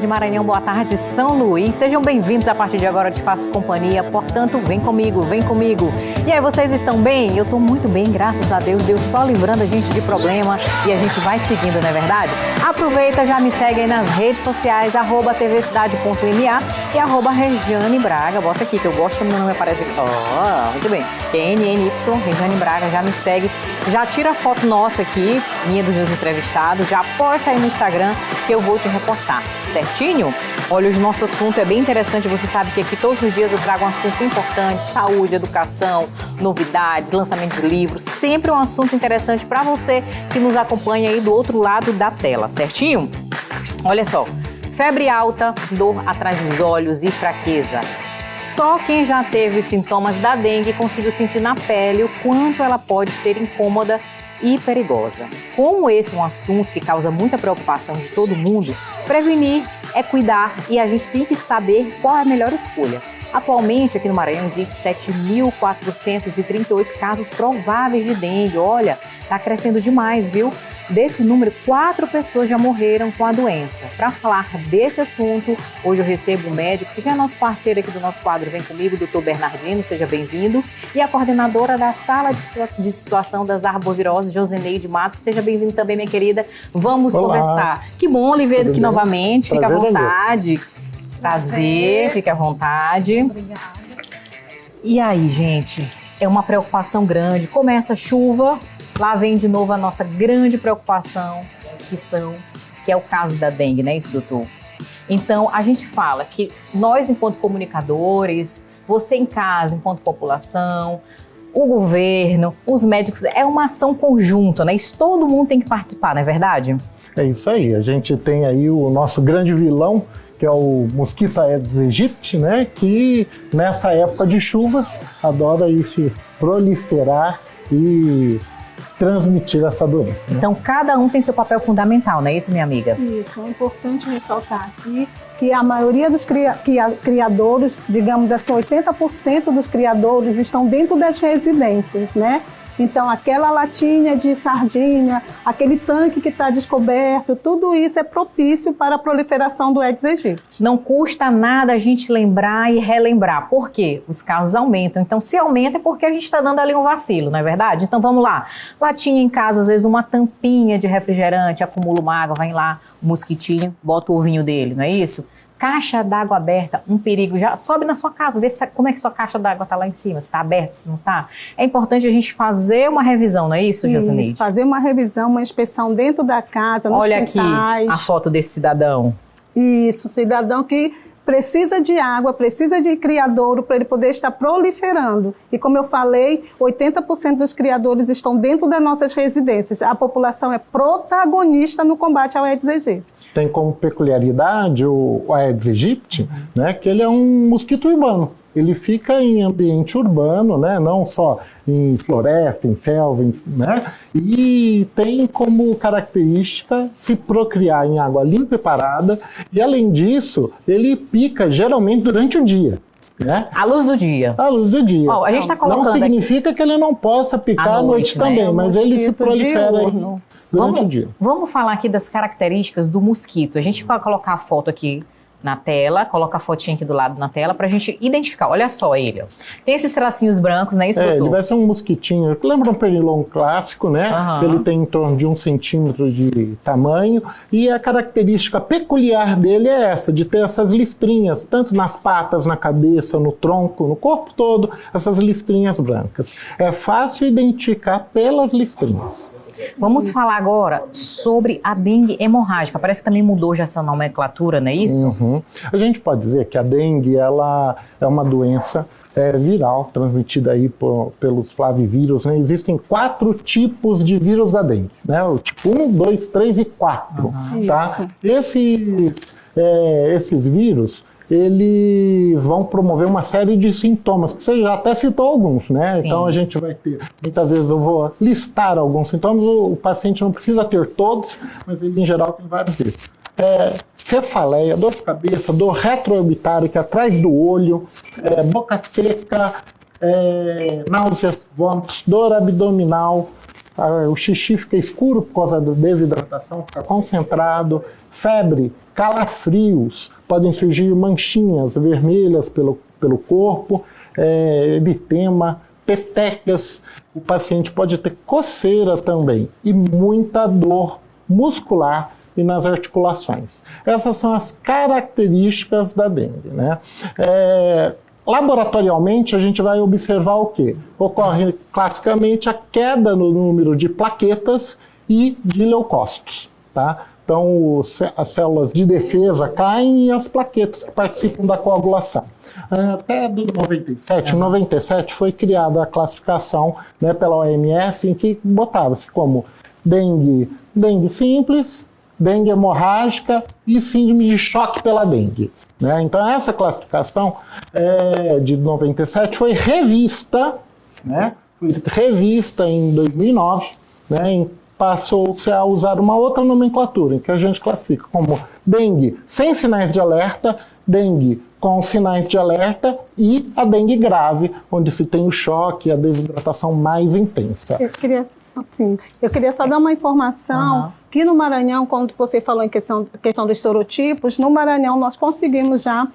tarde Maranhão, boa tarde São Luís. Sejam bem-vindos, a partir de agora te faço companhia, portanto vem comigo, vem comigo. E aí, vocês estão bem? Eu estou muito bem, graças a Deus. Deus só livrando a gente de problema e a gente vai seguindo, não é verdade? Aproveita, já me segue aí nas redes sociais, @tvcidade.ma e @Regiane Braga. Bota aqui que eu gosto quando meu nome aparece aqui. Muito bem. NNY, Regiane Braga, já me segue. Já tira a foto nossa aqui, minha dos meus entrevistados, já posta aí no Instagram que eu vou te repostar, certinho? Olha, o nosso assunto é bem interessante, você sabe que aqui todos os dias eu trago um assunto importante, saúde, educação, novidades, lançamento de livros, sempre um assunto interessante para você que nos acompanha aí do outro lado da tela, certinho? Olha só, febre alta, dor atrás dos olhos e fraqueza. Só quem já teve os sintomas da dengue conseguiu sentir na pele o quanto ela pode ser incômoda e perigosa. Como esse é um assunto que causa muita preocupação de todo mundo, prevenir é cuidar e a gente tem que saber qual é a melhor escolha. Atualmente, aqui no Maranhão, existem 7.438 casos prováveis de dengue. Olha, está crescendo demais, viu? Desse número, 4 pessoas já morreram com a doença. Para falar desse assunto, hoje eu recebo um médico que já é nosso parceiro aqui do nosso quadro Vem Comigo, Dr. Bernardino, seja bem-vindo. E a coordenadora da Sala de Situação das Arboviroses, Joseneide Matos, seja bem-vindo também, minha querida. Vamos conversar. Que bom lhe ver aqui novamente, fica à vontade. Prazer, fique à vontade. Obrigada. E aí, gente, é uma preocupação grande. Começa a chuva, lá vem de novo a nossa grande preocupação, que é o caso da dengue, né, isso, doutor? Então, a gente fala que nós, enquanto comunicadores, você em casa, enquanto população, o governo, os médicos, é uma ação conjunta, né? Isso todo mundo tem que participar, não é verdade? É isso aí, a gente tem aí o nosso grande vilão, que é o mosquito Aedes aegypti, né, que nessa época de chuvas adora aí se proliferar e transmitir essa doença. Né? Então, cada um tem seu papel fundamental, não é isso, minha amiga? Isso, é importante ressaltar aqui que a maioria dos criadores, digamos assim, 80% dos criadores estão dentro das residências, né? Então, aquela latinha de sardinha, aquele tanque que está descoberto, tudo isso é propício para a proliferação do Aedes aegypti. Não custa nada a gente lembrar e relembrar. Por quê? Os casos aumentam. Então, se aumenta é porque a gente está dando ali um vacilo, não é verdade? Então, vamos lá. Latinha em casa, às vezes uma tampinha de refrigerante, acumula uma água, vai lá, o mosquitinho, bota o ovinho dele, não é isso? Caixa d'água aberta, um perigo, já sobe na sua casa, vê como é que sua caixa d'água está lá em cima, se está aberta, se não está. É importante a gente fazer uma revisão, não é isso, Joseneide? Fazer uma revisão, uma inspeção dentro da casa, nos quintais. Olha aqui a foto desse cidadão. Isso, cidadão que precisa de água, precisa de criadouro para ele poder estar proliferando. E como eu falei, 80% dos criadores estão dentro das nossas residências. A população é protagonista no combate ao Aedes aegypti. Tem como peculiaridade o Aedes aegypti, né, que ele é um mosquito urbano. Ele fica em ambiente urbano, né, não só em floresta, em selva, né, e tem como característica se procriar em água limpa e parada, e além disso, ele pica geralmente durante o dia. Né? À luz do dia. À luz do dia. A gente tá colocando não significa aqui que ele não possa picar à noite né? também, mas ele se prolifera durante o dia. Vamos falar aqui das características do mosquito. A gente vai colocar a foto aqui na tela, coloca a fotinha aqui do lado na tela pra gente identificar. Olha só ele, ó. Tem esses tracinhos brancos, né, isso, doutor? Ele vai ser um mosquitinho, lembra um pernilongo clássico, né? Ele tem em torno de 1 centímetro de tamanho e a característica peculiar dele é essa, de ter essas listrinhas, tanto nas patas, na cabeça, no tronco, no corpo todo, essas listrinhas brancas. É fácil identificar pelas listrinhas. Vamos falar agora sobre a dengue hemorrágica. Parece que também mudou já essa nomenclatura, não é isso? Uhum. A gente pode dizer que a dengue ela é uma doença viral, transmitida aí pelos flavivírus. Né? Existem 4 tipos de vírus da dengue, né? O tipo 1, 2, 3 e 4. Tá? Esses vírus, eles vão promover uma série de sintomas, que você já até citou alguns, né? Sim. Então a gente vai ter, muitas vezes eu vou listar alguns sintomas, o paciente não precisa ter todos, mas ele em geral tem vários deles. Cefaleia, dor de cabeça, dor retroorbitária, que é atrás do olho, boca seca, náuseas, vômitos, dor abdominal, o xixi fica escuro por causa da desidratação, fica concentrado, febre, calafrios, podem surgir manchinhas vermelhas pelo corpo, eritema, petecas, o paciente pode ter coceira também e muita dor muscular e nas articulações. Essas são as características da dengue, né? Laboratorialmente, a gente vai observar o quê? Ocorre classicamente a queda no número de plaquetas e de leucócitos, tá? Então, as células de defesa caem e as plaquetas que participam da coagulação. Até do 97, em 97 foi criada a classificação, né, pela OMS, em que botava-se como dengue simples, dengue hemorrágica e síndrome de choque pela dengue. Né? Então, essa classificação de 97 foi revista, né? Foi revista em 2009, né? Passou-se a usar uma outra nomenclatura, em que a gente classifica como dengue sem sinais de alerta, dengue com sinais de alerta e a dengue grave, onde se tem o choque e a desidratação mais intensa. Eu queria só dar uma informação que no Maranhão, quando você falou em questão dos sorotipos, no Maranhão nós conseguimos já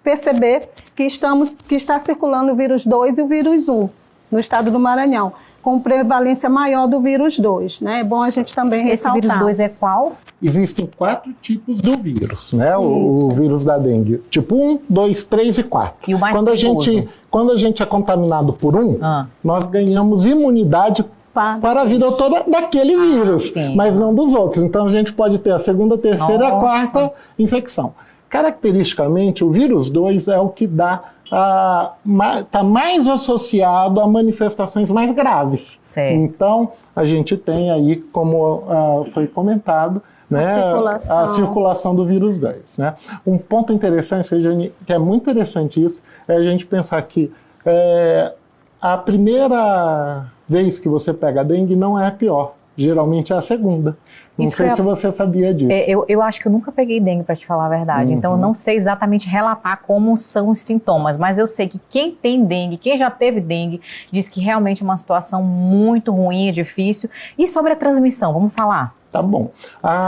perceber que está circulando o vírus 2 e o vírus 1 no estado do Maranhão, com prevalência maior do vírus 2, né? É bom a gente também ressaltar. Esse vírus 2 é qual? Existem 4 tipos do vírus, né? O vírus da dengue. Tipo 1, 2, 3 e 4. E o mais quando a gente é contaminado por nós ganhamos imunidade para a vida toda daquele vírus, mas não dos outros. Então a gente pode ter a segunda, terceira e a quarta infecção. Caracteristicamente, o vírus 2 é o que está mais associado a manifestações mais graves. Certo. Então, a gente tem aí, como foi comentado, né, a circulação do vírus 2. Né? Um ponto interessante, que é muito interessante isso, é a gente pensar que a primeira vez que você pega a dengue não é a pior, geralmente é a segunda. Não sei se você sabia disso. Eu acho que eu nunca peguei dengue, para te falar a verdade. Então, eu não sei exatamente relatar como são os sintomas. Mas eu sei que quem tem dengue, quem já teve dengue, diz que realmente é uma situação muito ruim, é difícil. E sobre a transmissão, vamos falar? Tá bom.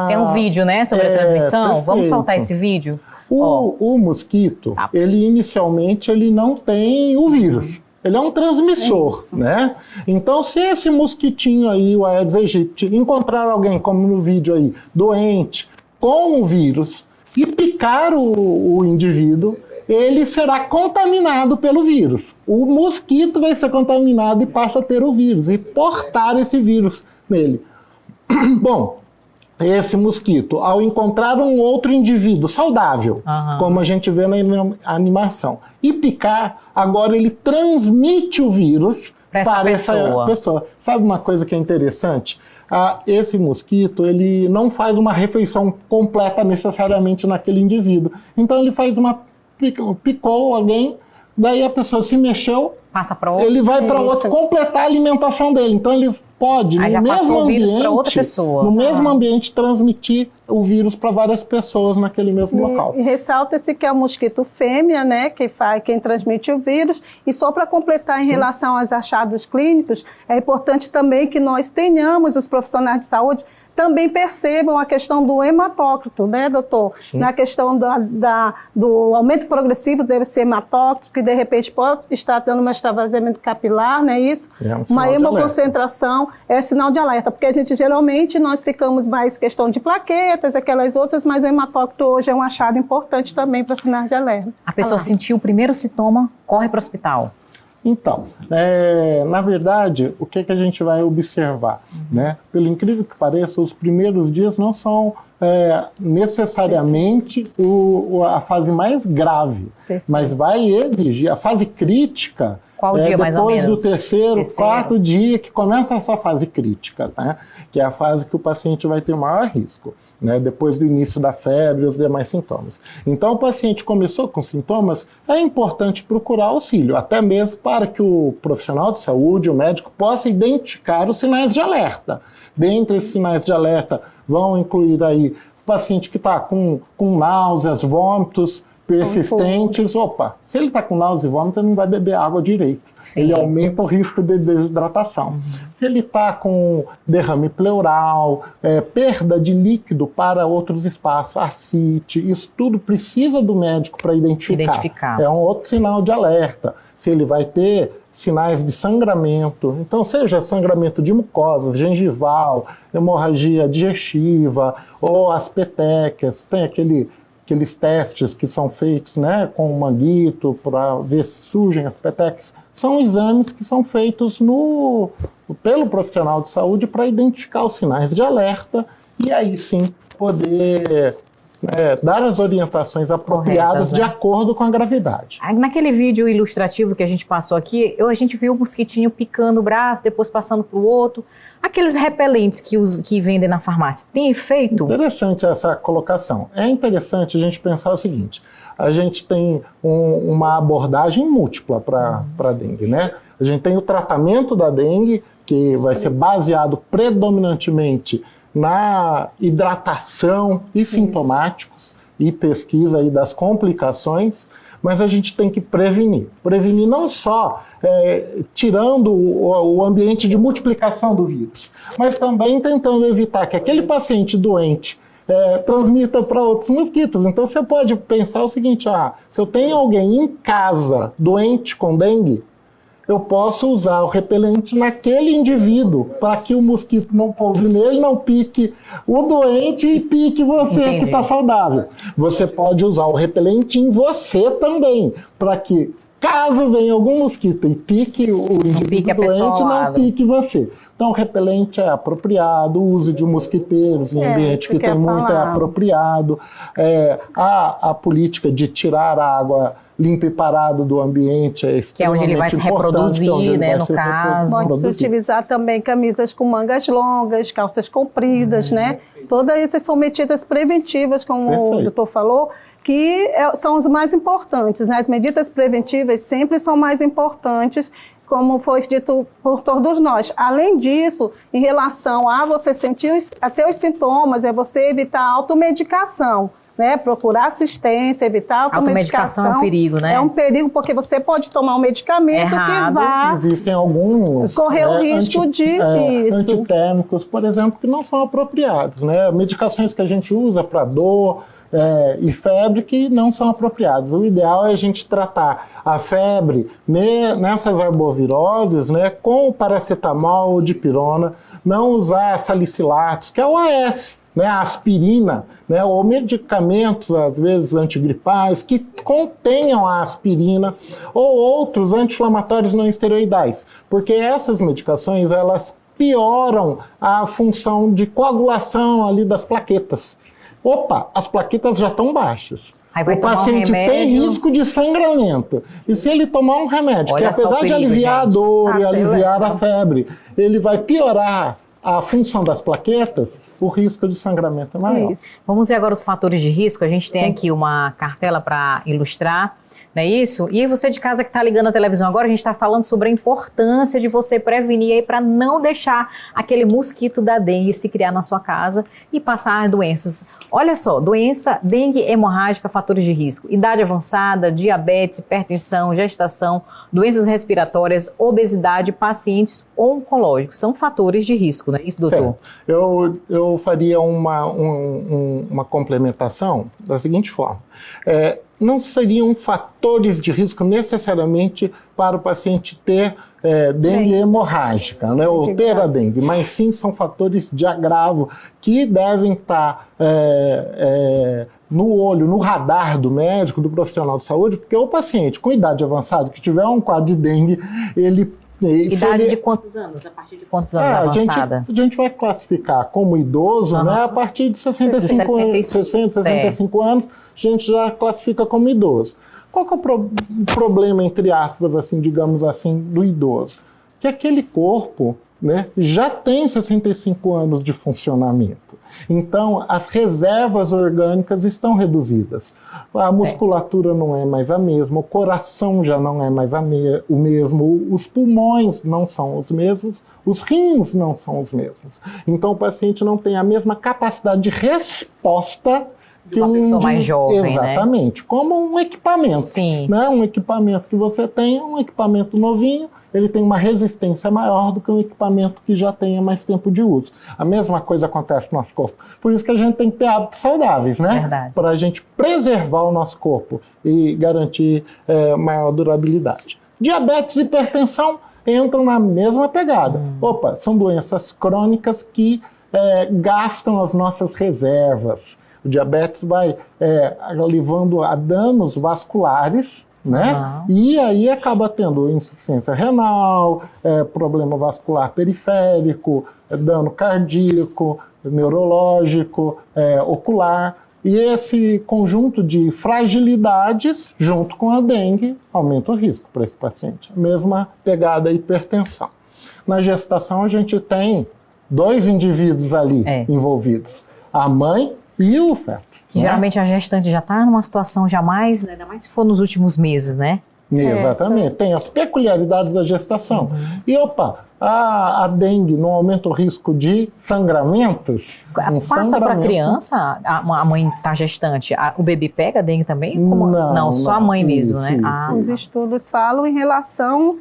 Tem um vídeo, né, sobre a transmissão? Perfeito. Vamos soltar esse vídeo? O mosquito, ele inicialmente não tem o vírus. Ele é um transmissor, né? Então, se esse mosquitinho aí, o Aedes aegypti, encontrar alguém, como no vídeo aí, doente, com o vírus, e picar o indivíduo, ele será contaminado pelo vírus. O mosquito vai ser contaminado e passa a ter o vírus, e portar esse vírus nele. Bom, esse mosquito, ao encontrar um outro indivíduo saudável, como a gente vê na animação, e picar, agora ele transmite o vírus para essa pessoa. Sabe uma coisa que é interessante? Esse mosquito, ele não faz uma refeição completa necessariamente naquele indivíduo. Então ele faz picou alguém, daí a pessoa se mexeu, passa para outro, ele vai para outro completar a alimentação dele. Então ele pode, no mesmo ambiente, transmitir o vírus para várias pessoas naquele mesmo local. E ressalta-se que é o mosquito fêmea, né, quem transmite o vírus. E só para completar em relação aos achados clínicos, é importante também que nós tenhamos, os profissionais de saúde, também percebam a questão do hematócrito, né, doutor? Sim. Na questão do aumento progressivo deve ser hematócrito, que de repente pode estar dando um extravasamento capilar, não é isso? Uma hemoconcentração é sinal de alerta, porque a gente geralmente nós ficamos mais questão de plaquetas, aquelas outras, mas o hematócrito hoje é um achado importante também para sinais de alerta. A pessoa sentiu o primeiro sintoma, corre para o hospital. Então, na verdade, o que a gente vai observar? Né? Pelo incrível que pareça, os primeiros dias não são necessariamente a fase mais grave, mas vai exigir a fase crítica. Qual dia mais ou menos? Depois do terceiro, quarto dia que começa essa fase crítica, né? Que é a fase que o paciente vai ter maior risco, né? Depois do início da febre e os demais sintomas. Então, o paciente começou com sintomas, é importante procurar auxílio, até mesmo para que o profissional de saúde, o médico, possa identificar os sinais de alerta. Dentre esses sinais de alerta, vão incluir aí o paciente que está com náuseas, vômitos, persistentes, opa, se ele está com náusea e vômito, ele não vai beber água direito. Sim. Ele aumenta o risco de desidratação. Se ele está com derrame pleural, perda de líquido para outros espaços, ascite, isso tudo precisa do médico para identificar. É um outro sinal de alerta. Se ele vai ter sinais de sangramento, então seja sangramento de mucosa, gengival, hemorragia digestiva, ou as petecas, tem aqueles testes que são feitos, né, com o manguito para ver se surgem as petecas. São exames que são feitos pelo profissional de saúde para identificar os sinais de alerta e aí sim poder dar as orientações apropriadas, corretas, né? De acordo com a gravidade. Naquele vídeo ilustrativo que a gente passou aqui, a gente viu o mosquitinho picando o braço, depois passando para o outro. Aqueles repelentes que vendem na farmácia, tem efeito? Interessante essa colocação. É interessante a gente pensar o seguinte, a gente tem uma abordagem múltipla para a dengue, né? A gente tem o tratamento da dengue, que vai ser baseado predominantemente na hidratação e sintomáticos e pesquisa aí das complicações, mas a gente tem que prevenir. Prevenir não só tirando o ambiente de multiplicação do vírus, mas também tentando evitar que aquele paciente doente transmita para outros mosquitos. Então você pode pensar o seguinte, se eu tenho alguém em casa doente com dengue, eu posso usar o repelente naquele indivíduo para que o mosquito não pouse nele, não pique o doente e pique você que está saudável. Você pode usar o repelente em você também, para que caso venha algum mosquito e pique o indivíduo doente, não pique você. Então o repelente é apropriado, o uso de mosquiteiros em ambiente que tem muito é apropriado. A política de tirar a água limpa e parado do ambiente é extremamente importante. Que é onde ele vai se reproduzir, né, no caso. Pode-se utilizar também camisas com mangas longas, calças compridas, né? Todas essas são medidas preventivas, como o doutor falou, que são as mais importantes, né? As medidas preventivas sempre são mais importantes, como foi dito por todos nós. Além disso, em relação a você sentir até os sintomas, é você evitar a automedicação, né? Procurar assistência, evitar a automedicação. É um perigo, né? É um perigo porque você pode tomar um medicamento que vai... Existem alguns... Correr o risco de... antitérmicos, por exemplo, que não são apropriados, né? Medicações que a gente usa para dor... e febre que não são apropriadas. O ideal é a gente tratar a febre nessas arboviroses, né, com o paracetamol ou dipirona, não usar salicilatos, que é o AS, né, a aspirina, né, ou medicamentos, às vezes antigripais, que contenham a aspirina, ou outros anti-inflamatórios não esteroidais, porque essas medicações, elas pioram a função de coagulação ali das plaquetas. Opa, as plaquetas já estão baixas. O paciente tem risco de sangramento. E se ele tomar um remédio, que apesar de aliviar a dor e aliviar a febre, ele vai piorar a função das plaquetas, o risco de sangramento é maior. Isso. Vamos ver agora os fatores de risco. A gente tem aqui uma cartela para ilustrar, não é isso? E você de casa que está ligando a televisão agora, a gente está falando sobre a importância de você prevenir aí para não deixar aquele mosquito da dengue se criar na sua casa e passar doenças. Olha só, doença, dengue hemorrágica, fatores de risco, idade avançada, diabetes, hipertensão, gestação, doenças respiratórias, obesidade, pacientes oncológicos, são fatores de risco, não é isso, doutor? Certo. Eu faria uma complementação da seguinte forma. Não seriam fatores de risco necessariamente para o paciente ter dengue hemorrágica, né, ou ter a dengue, mas sim são fatores de agravo que devem estar no olho, no radar do médico, do profissional de saúde, porque o paciente com idade avançada que tiver um quadro de dengue, idade de quantos anos? A partir de quantos anos avançada? A gente vai classificar como idoso, né? A partir de 65 anos, a gente já classifica como idoso. Qual que é o problema, entre aspas, assim, digamos assim, do idoso? Que aquele corpo, né, já tem 65 anos de funcionamento. Então, as reservas orgânicas estão reduzidas. A musculatura não é mais a mesma, o coração já não é mais o mesmo, os pulmões não são os mesmos, os rins não são os mesmos. Então, o paciente não tem a mesma capacidade de resposta que uma pessoa mais jovem, exatamente, como um equipamento. Sim. Né? Um equipamento que você tem, um equipamento novinho, ele tem uma resistência maior do que um equipamento que já tenha mais tempo de uso. A mesma coisa acontece no nosso corpo. Por isso que a gente tem que ter hábitos saudáveis, né? Verdade. Para a gente preservar o nosso corpo e garantir maior durabilidade. Diabetes e hipertensão entram na mesma pegada. Opa, são doenças crônicas que gastam as nossas reservas. O diabetes vai levando a danos vasculares, né? E aí acaba tendo insuficiência renal, problema vascular periférico, dano cardíaco, neurológico, ocular. E esse conjunto de fragilidades, junto com a dengue, aumenta o risco para esse paciente. Mesma pegada da hipertensão. Na gestação, a gente tem 2 indivíduos ali envolvidos. A mãe e o feto. Que geralmente a gestante já está numa situação jamais, né? Ainda mais se for nos últimos meses, né? Exatamente. Tem as peculiaridades da gestação. E a dengue não aumenta o risco de sangramentos? Passa para a criança? A mãe está gestante, o bebê pega a dengue também? Não, só a mãe mesmo, né? Os estudos falam em relação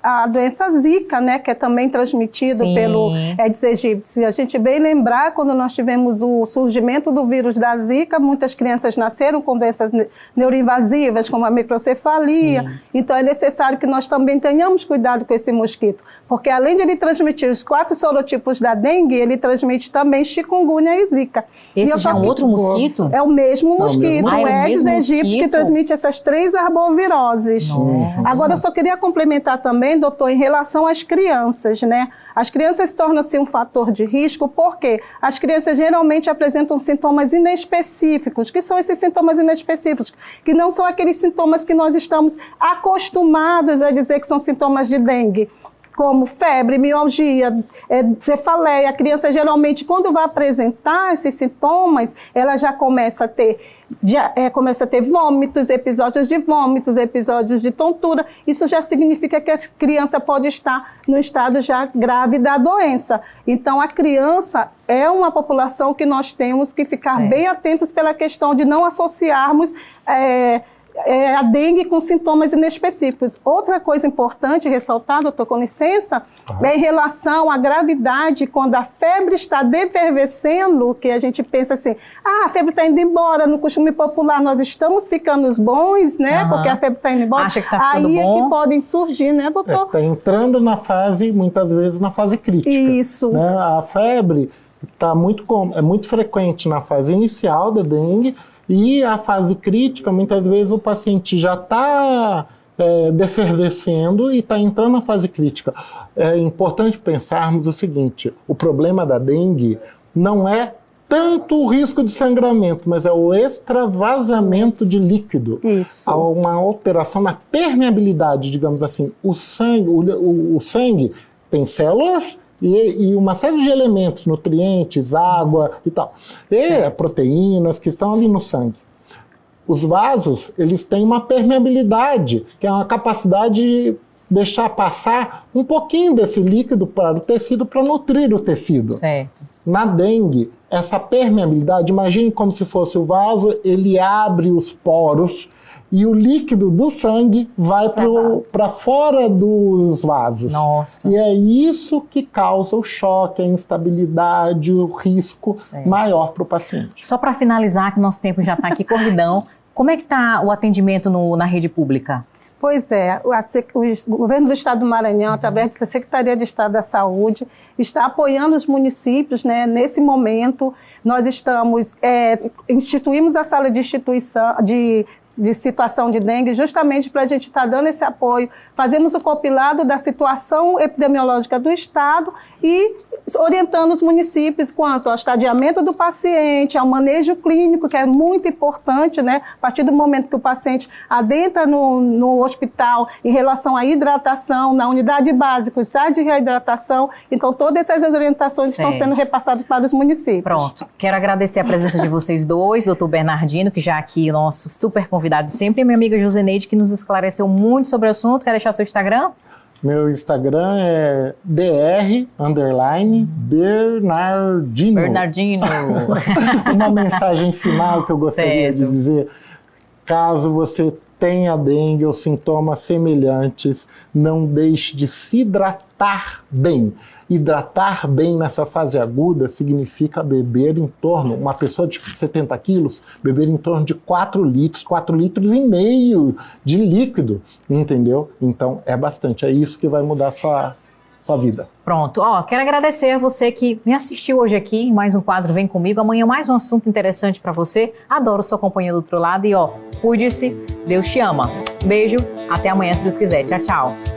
a doença Zika, né, que é também transmitido pelo Aedes aegypti. Se a gente bem lembrar, quando nós tivemos o surgimento do vírus da Zika, muitas crianças nasceram com doenças neuroinvasivas, como a microcefalia. Sim. Então é necessário que nós também tenhamos cuidado com esse mosquito, porque além de ele transmitir os 4 sorotipos da dengue, ele transmite também chikungunya e Zika. Esse já é um outro mosquito? É o mesmo mosquito, o Aedes aegypti, que transmite essas 3 arboviroses. Nossa. Agora eu só queria complementar também, doutor, em relação às crianças, né? As crianças tornam-se um fator de risco porque as crianças geralmente apresentam sintomas inespecíficos. Que são esses sintomas inespecíficos? Que não são aqueles sintomas que nós estamos acostumados a dizer que são sintomas de dengue, como febre, mialgia, cefaleia. A criança geralmente, quando vai apresentar esses sintomas, ela já começa a ter vômitos, episódios de vômitos, episódios de tontura. Isso já significa que a criança pode estar no estado já grave da doença. Então, a criança é uma população que nós temos que ficar bem atentos pela questão de não associarmos a dengue com sintomas inespecíficos. Outra coisa importante ressaltar, doutor, com licença, é em relação à gravidade, quando a febre está defervescendo, que a gente pensa assim, a febre está indo embora, no costume popular nós estamos ficando bons, né, porque a febre está indo embora. Acha que está ficando aí bom. É que podem surgir, né, doutor? Está entrando na fase, muitas vezes, na fase crítica. Isso. Né? A febre é muito frequente na fase inicial da dengue. E a fase crítica, muitas vezes o paciente já está defervescendo e está entrando na fase crítica. É importante pensarmos o seguinte, o problema da dengue não é tanto o risco de sangramento, mas é o extravasamento de líquido. Isso. Há uma alteração na permeabilidade, digamos assim. O sangue tem células e uma série de elementos, nutrientes, água e tal. E proteínas que estão ali no sangue. Os vasos, eles têm uma permeabilidade, que é uma capacidade de deixar passar um pouquinho desse líquido para o tecido, para nutrir o tecido. Certo. Na dengue, essa permeabilidade, imagine como se fosse o vaso, ele abre os poros e o líquido do sangue vai para fora dos vasos. Nossa. E é isso que causa o choque, a instabilidade, o risco maior para o paciente. Só para finalizar, que nosso tempo já está aqui corridão, como é que está o atendimento na rede pública? Pois é, o governo do Estado do Maranhão, através da Secretaria de Estado da Saúde, está apoiando os municípios, né? Nesse momento. Nós instituímos a sala de situação de dengue, justamente para a gente estar dando esse apoio. Fazemos o compilado da situação epidemiológica do Estado e orientando os municípios quanto ao estadiamento do paciente, ao manejo clínico, que é muito importante, né? A partir do momento que o paciente adentra no hospital em relação à hidratação, na unidade básica, os sais de reidratação. Então, todas essas orientações estão sendo repassadas para os municípios. Pronto. Quero agradecer a presença de vocês dois, doutor Bernardino, que já aqui, nosso super convidado sempre, e minha amiga Joseneide, que nos esclareceu muito sobre o assunto. Quer deixar seu Instagram? Meu Instagram é dr_Bernardino. Bernardino. Uma mensagem final que eu gostaria de dizer. Caso você tenha dengue ou sintomas semelhantes, não deixe de se hidratar bem. Hidratar bem nessa fase aguda significa beber em torno, uma pessoa de 70 quilos, beber em torno de 4 litros, 4 litros e meio de líquido, entendeu? Então é bastante, é isso que vai mudar a sua vida. Pronto, quero agradecer a você que me assistiu hoje aqui em mais um quadro Vem Comigo. Amanhã mais um assunto interessante para você. Adoro sua companhia do outro lado e cuide-se, Deus te ama. Beijo, até amanhã se Deus quiser. Tchau, tchau.